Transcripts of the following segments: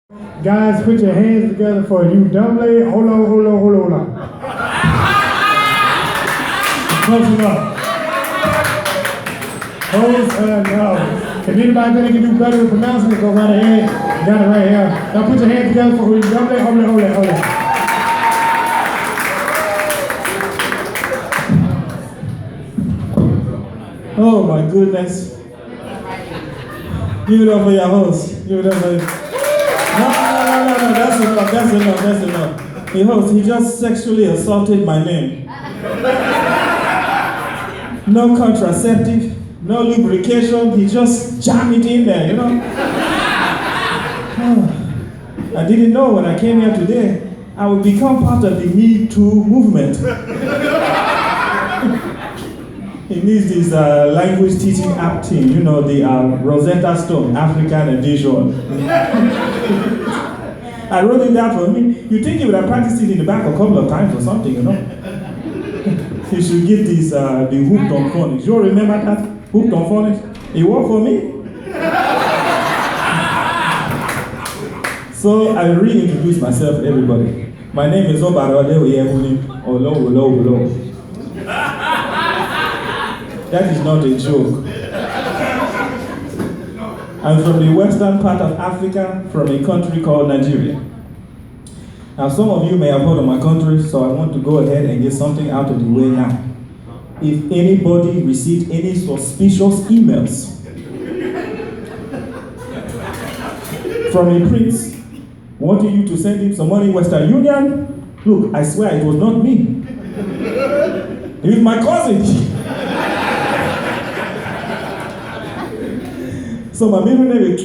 Guys, put your hands together for you Dumbley. Hold on. Close enough. Close enough. If anybody think they can do better with pronouncing it, go right ahead. Got it right here. Now put your hands together for you Dumbley. Hold it. Oh my goodness. Give it up for your host. Give it up for you. No, that's enough. The host, he just sexually assaulted my name. No contraceptive, no lubrication, he just jammed it in there, you know? I didn't know when I came here today, I would become part of the Me Too movement. He needs this language teaching app team, you know, the Rosetta Stone, African edition. I wrote it down for me. You think he would have practiced it in the back a couple of times or something, you know? He should get this, the hooked on phonics. You all remember that? Hooked on phonics? It worked for me. So I reintroduced myself to everybody. My name is Obaro Olo. That is not a joke. I'm from the western part of Africa, from a country called Nigeria. Now some of you may have heard of my country, so I want to go ahead and get something out of the way now. If anybody received any suspicious emails from a prince wanting you to send him some money in Western Union, look, I swear it was not me. It was my cousin. So my middle name is...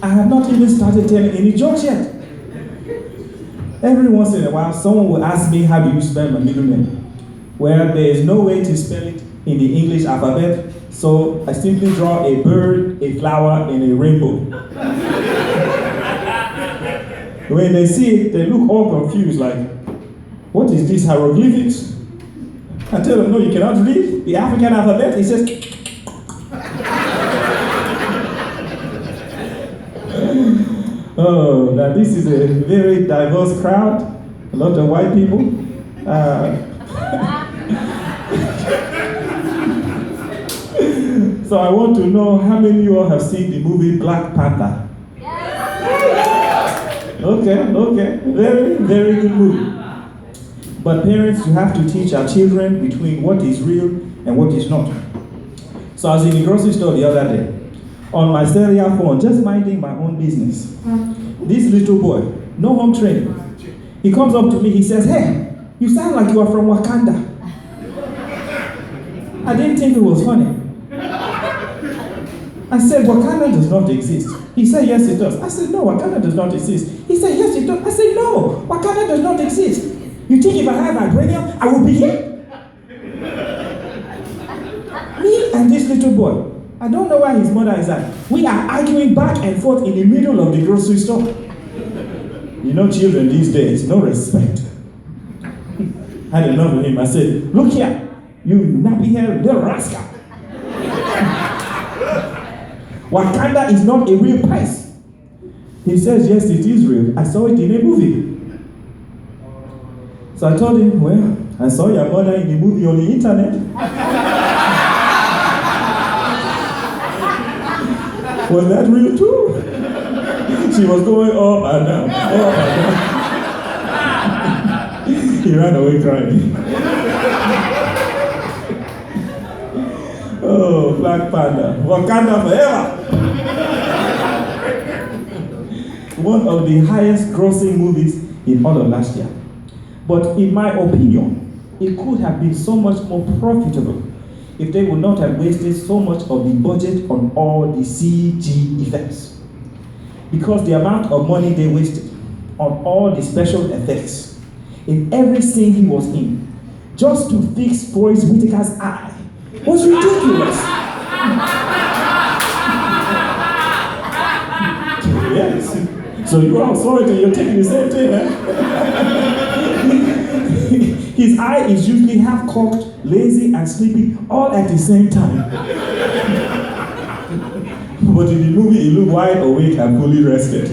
I have not even started telling any jokes yet. Every once in a while, someone will ask me, how do you spell my middle name? Well, there is no way to spell it in the English alphabet, so I simply draw a bird, a flower, and a rainbow. When they see it, they look all confused, like, what is this, hieroglyphics? I tell them, no, you cannot read the African alphabet. It says, oh, now this is a very diverse crowd, a lot of white people. So I want to know how many of you all have seen the movie Black Panther? Okay, very, very good movie. But parents, you have to teach our children between what is real and what is not. So I was in the grocery store the other day, on my cellular phone, just minding my own business. This little boy, no home training, he comes up to me, he says, hey, you sound like you are from Wakanda. I didn't think it was funny. I said, Wakanda does not exist. He said, yes, it does. I said, no, Wakanda does not exist. He said, yes, it does. I said, no, Wakanda does not exist. You think if I had vibranium, I would be here? Me and this little boy, I don't know why his mother is at. We are arguing back and forth in the middle of the grocery store. You know, children these days, no respect. I had enough of him. I said, look here, you nappy-haired little rascal. Wakanda is not a real place. He says, yes, it is real. I saw it in a movie. So I told him, well, I saw your mother in the movie on the internet. Was that real too? She was going up and down, up and down. He ran away crying. Oh, Black Panther, Wakanda forever. One of the highest grossing movies in all of last year. But in my opinion, it could have been so much more profitable if they would not have wasted so much of the budget on all the CG effects. Because the amount of money they wasted on all the special effects in every scene he was in, just to fix Forrest Whitaker's eye, was ridiculous. Yes. So you all saw it and you're taking the same thing, eh? His eye is usually half cocked, lazy, and sleepy all at the same time. But in the movie, he looked wide awake and fully rested.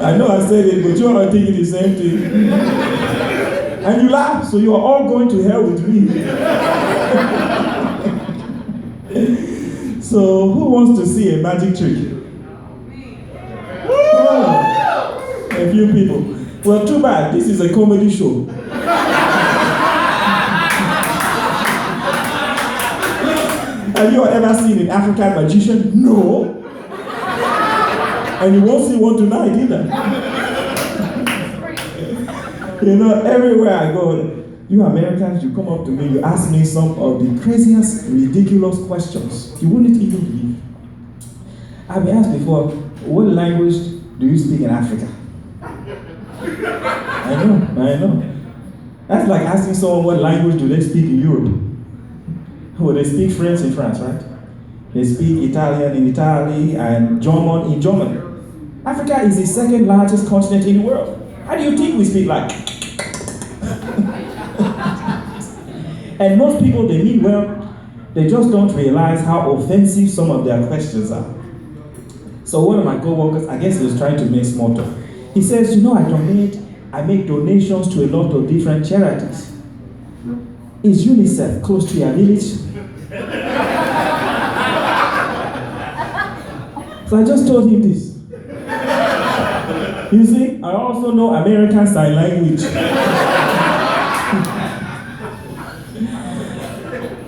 I know I said it, but you are thinking the same thing. And you laugh, so you are all going to hell with me. So, who wants to see a magic trick? Oh, a few people. Well, too bad, this is a comedy show. Have you ever seen an African magician? No. And you won't see one tonight either. You know, everywhere I go, you Americans, you come up to me, you ask me some of the craziest, ridiculous questions. You wouldn't even believe. I've been asked before, what language do you speak in Africa? I know. That's like asking someone what language do they speak in Europe. Well, they speak French in France, right? They speak Italian in Italy and German in Germany. Africa is the second largest continent in the world. How do you think we speak like? And most people, they mean well, they just don't realize how offensive some of their questions are. So one of my co-workers, I guess he was trying to make small talk. He says, you know, I make donations to a lot of different charities. Is UNICEF close to your village? So I just told him this. You see, I also know American Sign Language.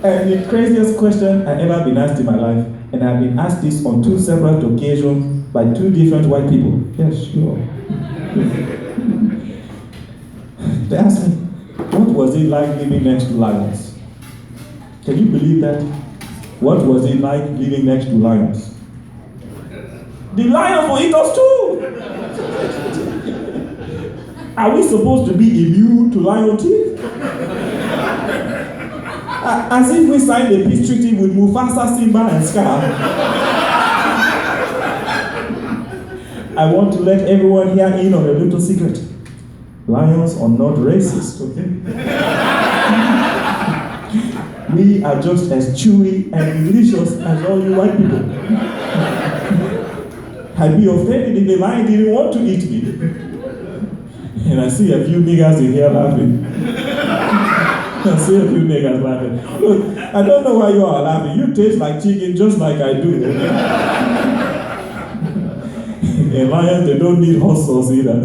And the craziest question I've ever been asked in my life, and I've been asked this on two separate occasions by two different white people. Yes, sure. They asked me, what was it like living next to lions? Can you believe that? What was it like living next to lions? The lions will eat us too! Are we supposed to be immune to lion teeth? As if we signed a peace treaty with Mufasa, Simba, and Scar. I want to let everyone here in on a little secret. Lions are not racist, okay? We are just as chewy and delicious as all you white people. I'd be offended if the lion didn't want to eat me. And I see a few niggas in here laughing. I see a few niggas laughing. Look, I don't know why you are laughing. You taste like chicken just like I do. Okay? And lions, they don't need hot sauce either.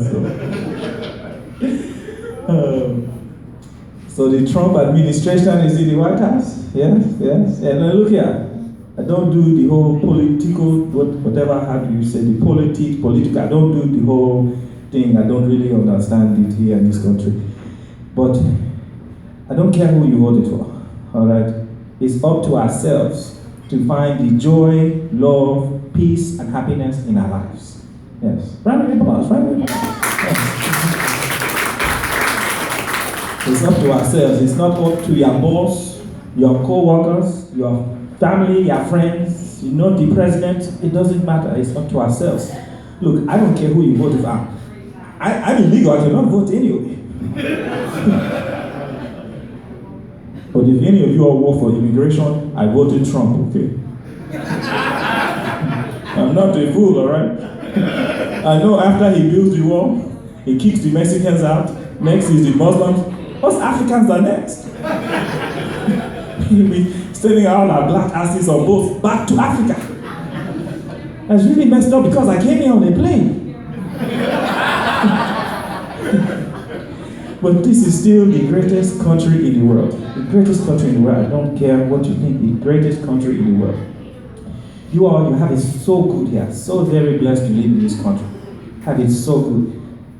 So the Trump administration is in the White House. Yes. And look here. I don't do the whole political, whatever, how do you say, the political. I don't do the whole thing. I don't really understand it here in this country. But I don't care who you voted for, all right? It's up to ourselves to find the joy, love, peace, and happiness in our lives. Yes. Round of applause. Yes. It's up to ourselves. It's not up to your boss, your co-workers, your family, your friends, not the president. It doesn't matter. It's up to ourselves. Look, I don't care who you voted for. I'm illegal. I cannot vote anyway. But if any of you all work for immigration, I voted Trump, okay? I'm not a fool, all right? I know after he builds the wall, he kicks the Mexicans out. Next is the Muslims. Us Africans are next. He'll be sending out our black asses on boats back to Africa. That's really messed up because I came here on a plane. But this is still the greatest country in the world. The greatest country in the world. I don't care what you think, the greatest country in the world. You have it so good here. So very blessed to live in this country. Have it so good.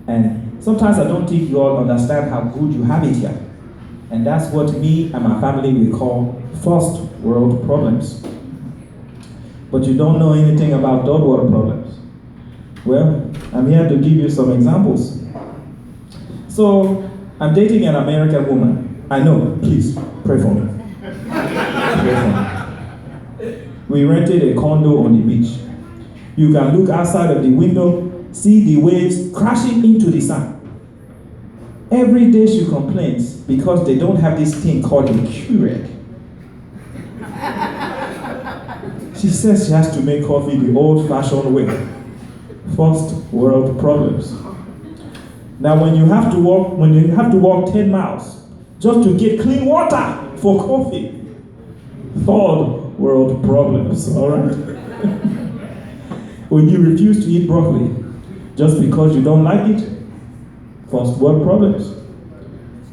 And sometimes I don't think you all understand how good you have it here. And that's what me and my family will call first world problems. But you don't know anything about third world problems. Well, I'm here to give you some examples. So, I'm dating an American woman. I know, please, pray for me. Pray for me. We rented a condo on the beach. You can look outside of the window, see the waves crashing into the sand. Every day she complains because they don't have this thing called a Keurig. She says she has to make coffee the old-fashioned way. First world problems. Now when you have to walk 10 miles just to get clean water for coffee, third world problems, all right? When you refuse to eat broccoli just because you don't like it, first world problems.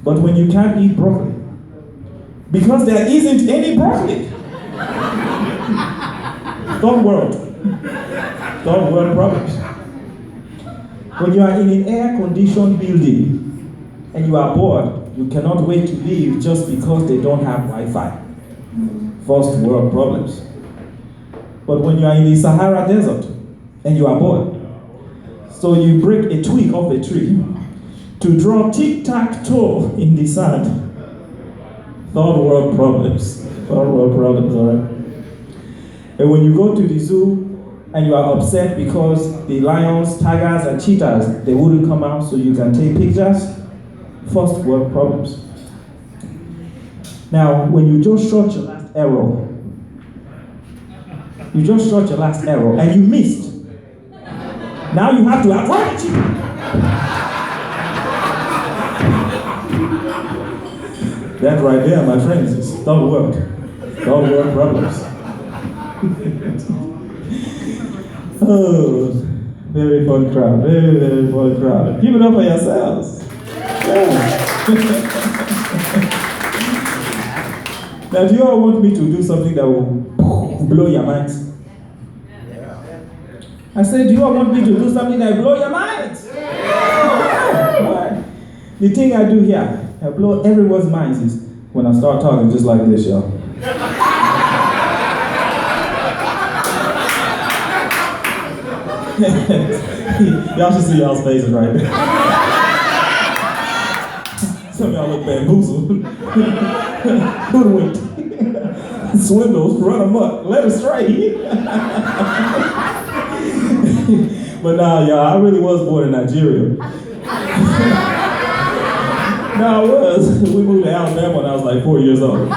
But when you can't eat broccoli because there isn't any broccoli, third world problems. When you are in an air-conditioned building and you are bored, you cannot wait to leave just because they don't have Wi-Fi. First world problems. But when you are in the Sahara Desert and you are bored, so you break a twig off a tree to draw tic-tac-toe in the sand. Third world problems. Third world problems, all right? And when you go to the zoo and you are upset because the lions, tigers, and cheetahs, they wouldn't come out so you can take pictures, first world problems. Now, when you just shot your last arrow, and you missed, now you have to avoid it. That right there, my friends, is third world problems. Oh, very fun crowd, very, very fun crowd. Give it up for yourselves. Yeah. Now, do you all want me to do something that will blow your minds? I said, do you all want me to do something that will blow your minds? Yeah. The thing I do here, I blow everyone's minds is when I start talking just like this, y'all. Y'all should see y'all's faces right there. Some of y'all look bamboozled. Hoodwinked. Swindles, run amok, led astray. But nah, y'all, I really was born in Nigeria. No, I was. We moved to Alabama when I was like 4 years old.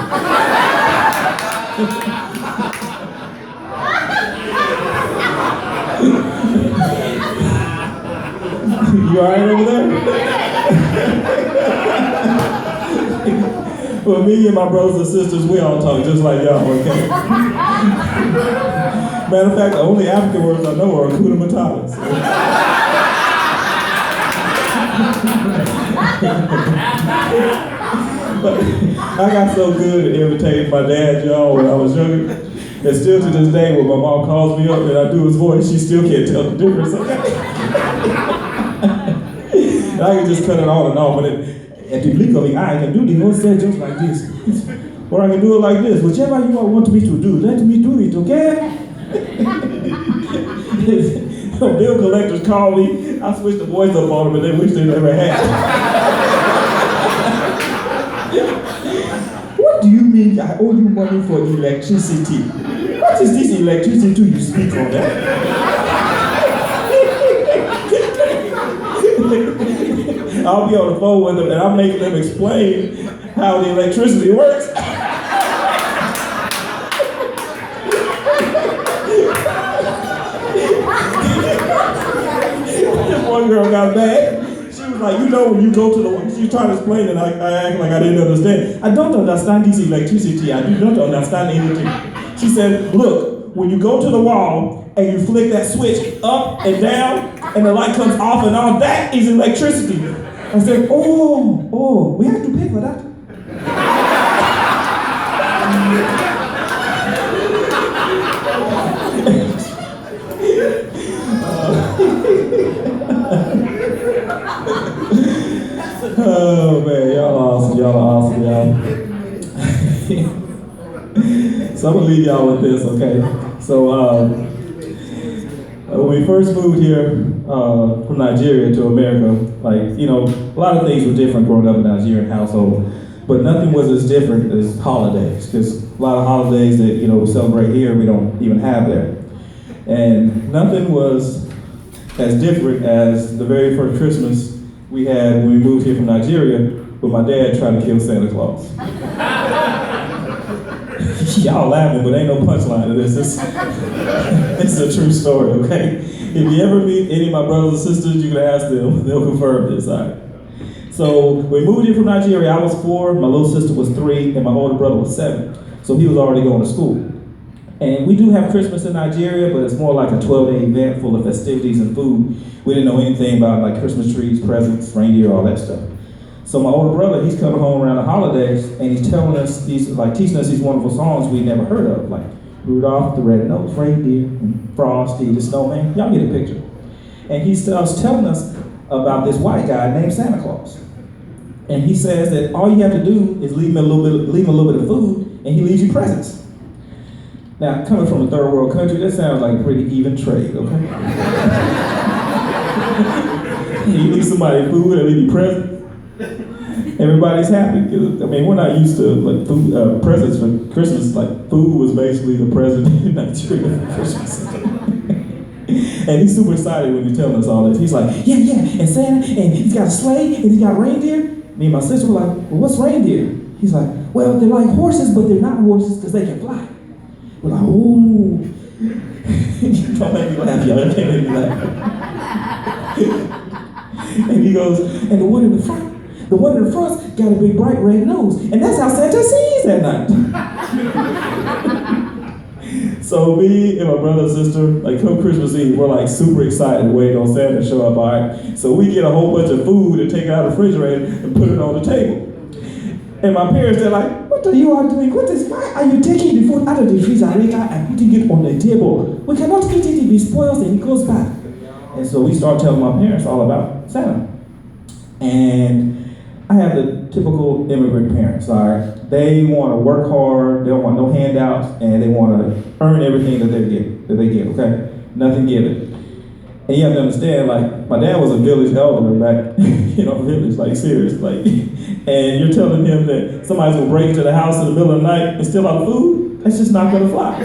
You all right over there? Well, me and my brothers and sisters, we all talk just like y'all, okay? Matter of fact, the only African words I know are Hakuna Matata. But I got so good at imitating my dad, y'all, when I was younger. And still to this day, when my mom calls me up and I do his voice, she still can't tell the difference. I can just cut it on and off, but at the blink of the eye, I can do the whole set just like this. Or I can do it like this. Whichever you all want me to do, let me do it, okay? Bill collectors call me, I switch the voice up on them and they wish they never had. What do you mean I owe you money for electricity? What is this electricity you speak on that? I'll be on the phone with them and I'm making them explain how the electricity works. This one girl got mad. She was like, you know, when you go to the one, she was trying to explain it, I act like I didn't understand. I don't understand this electricity. I do not understand anything. She said, look, when you go to the wall and you flick that switch up and down and the light comes off and on, that is electricity. I said, oh, we have to pay for that. Oh man, y'all awesome, y'all. So I'm gonna leave y'all with this, okay? So when we first moved here from Nigeria to America, like, you know, a lot of things were different growing up in a Nigerian household, but nothing was as different as holidays, because a lot of holidays that, you know, we celebrate here, we don't even have there. And nothing was as different as the very first Christmas we had when we moved here from Nigeria, but my dad tried to kill Santa Claus. Y'all laughing, but ain't no punchline to this. It's a true story, okay? If you ever meet any of my brothers and sisters, you can ask them. They'll confirm this, all right? So we moved here from Nigeria. I was 4, my little sister was 3, and my older brother was 7. So he was already going to school. And we do have Christmas in Nigeria, but it's more like a 12-day event full of festivities and food. We didn't know anything about like Christmas trees, presents, reindeer, all that stuff. So my older brother, he's coming home around the holidays, and he's telling us these, like teaching us these wonderful songs we never heard of, like Rudolph the Red-Nosed Reindeer, and Frosty the Snowman. Y'all get a picture. And he starts telling us about this white guy named Santa Claus. And he says that all you have to do is leave him a little bit of food, and he leaves you presents. Now, coming from a third world country, that sounds like a pretty even trade, okay? You leave somebody food and leave you presents. Everybody's happy. I mean, we're not used to like food presents for Christmas. Like food was basically the present in Nigeria for Christmas. And he's super excited when you're telling us all this. He's like, yeah, and Santa, and he's got a sleigh, and he's got reindeer. Me and my sister were like, well, what's reindeer? He's like, well, they're like horses, but they're not horses because they can fly. We're like, oh. Don't make me laugh, y'all. Don't make me laugh. And he goes, and the one in the front's got a big bright red nose. And that's how Santa sees at night. So me and my brother and sister, like come Christmas Eve, we're like super excited waiting on Santa to show up, all right? So we get a whole bunch of food and take it out of the refrigerator and put it on the table. And my parents, they're like, what are you all doing? Why are you taking the food out of the refrigerator and putting it on the table? We cannot eat it if it spoils and it goes bad. And so we start telling my parents all about Santa. And I have the typical immigrant parents, all right? They want to work hard, they don't want no handouts, and they want to earn everything that they get, okay? Nothing given. And you have to understand, like, my dad was a village elder back, village, like, serious, like, and you're telling him that somebody's gonna break into the house in the middle of the night and steal out food? That's just not gonna fly.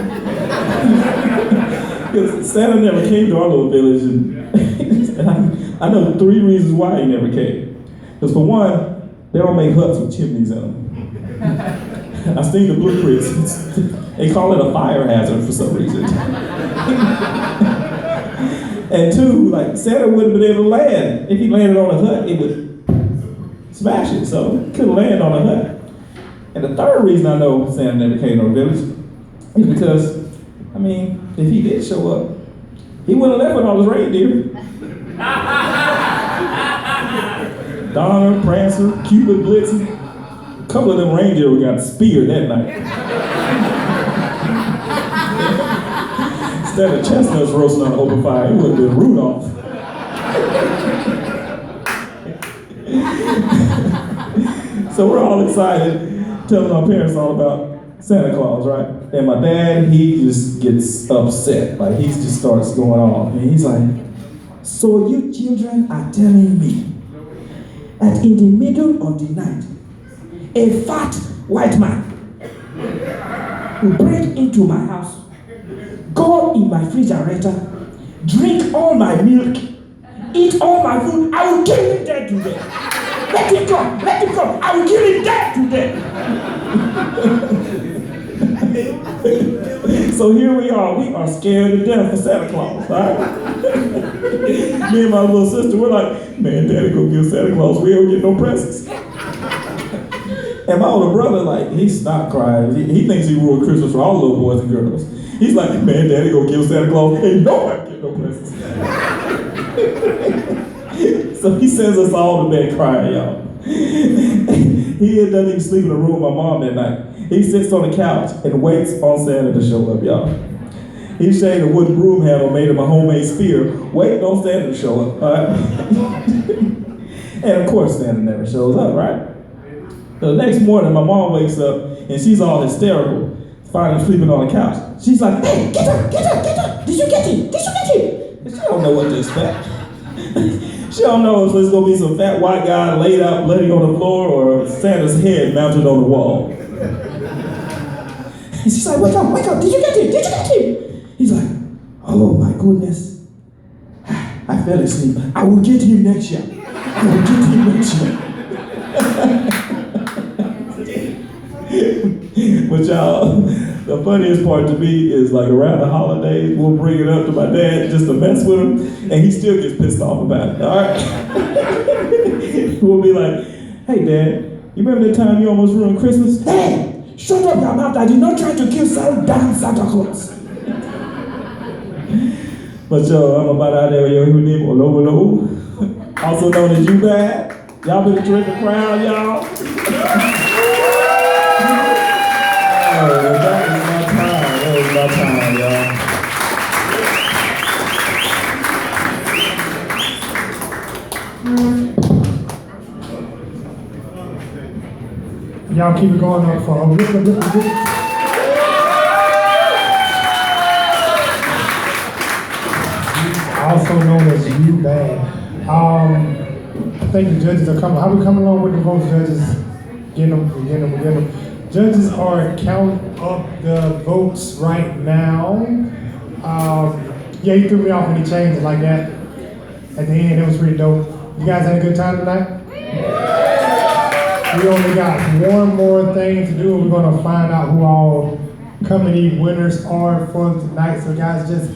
Because Santa never came to our little village, and I know 3 reasons why he never came. Because for one, they don't make huts with chimneys in them. I've seen the blueprints. They call it a fire hazard for some reason. And 2, like Santa wouldn't have been able to land. If he landed on a hut, it would smash it. So he couldn't land on a hut. And the 3rd reason I know Santa never came to our village is because, if he did show up, he wouldn't have left with all his reindeer. Donner, Prancer, Cupid, Blitzen. A couple of them reindeer got speared that night. Instead of chestnuts roasting on an open fire, it would have been Rudolph. So we're all excited, telling our parents all about Santa Claus, right? And my dad, he just gets upset. Like, he just starts going on. And he's like, so you children are telling me that in the middle of the night, a fat white man will break into my house, go in my refrigerator, drink all my milk, eat all my food, I will kill him dead today. Let him come, I will kill him dead today. So here we are scared to death for Santa Claus, right? Me and my little sister, we're like, man, Daddy go give Santa Claus, we don't get no presents. And my older brother, like, he stopped crying. He thinks he ruined Christmas for all little boys and girls. He's like, man, Daddy go give Santa Claus, ain't nobody get no presents. So he sends us all to bed crying, y'all. He doesn't even sleep in the room with my mom that night. He sits on the couch and waits on Santa to show up, y'all. He shaved a wooden broom handle made of a homemade spear, waiting on Santa to show up, all right? And of course, Santa never shows up, right? The next morning, my mom wakes up and she's all hysterical, finding him sleeping on the couch. She's like, hey, get up! Did you get him? And she don't know what to expect. She don't know if there's gonna be some fat white guy laid out bloody on the floor or Santa's head mounted on the wall. And she's like, wake up, did you get him? He's like, oh my goodness, I fell asleep. I will get him next year. We'll get him with you. But y'all, the funniest part to me is like around the holidays, we'll bring it up to my dad just to mess with him, and he still gets pissed off about it, all right? We'll be like, hey Dad, you remember that time you almost ruined Christmas? Hey, shut up your mouth, I did not try to kill some damn Santa Claus. But yo, I'm about out there with your name Olo, also known as You Bad. Y'all been a terrific crowd, y'all. Oh, that was my time. That was my time, y'all. Y'all keep it going up for a little bit. Also known as You Bad. I think the judges are coming. How we coming along with the votes, judges? Get them. Judges are counting up the votes right now. Yeah, he threw me off when he changed it like that. At the end, it was pretty dope. You guys had a good time tonight? We only got one more thing to do, and we're gonna find out who all comedy winners are for tonight. So guys, just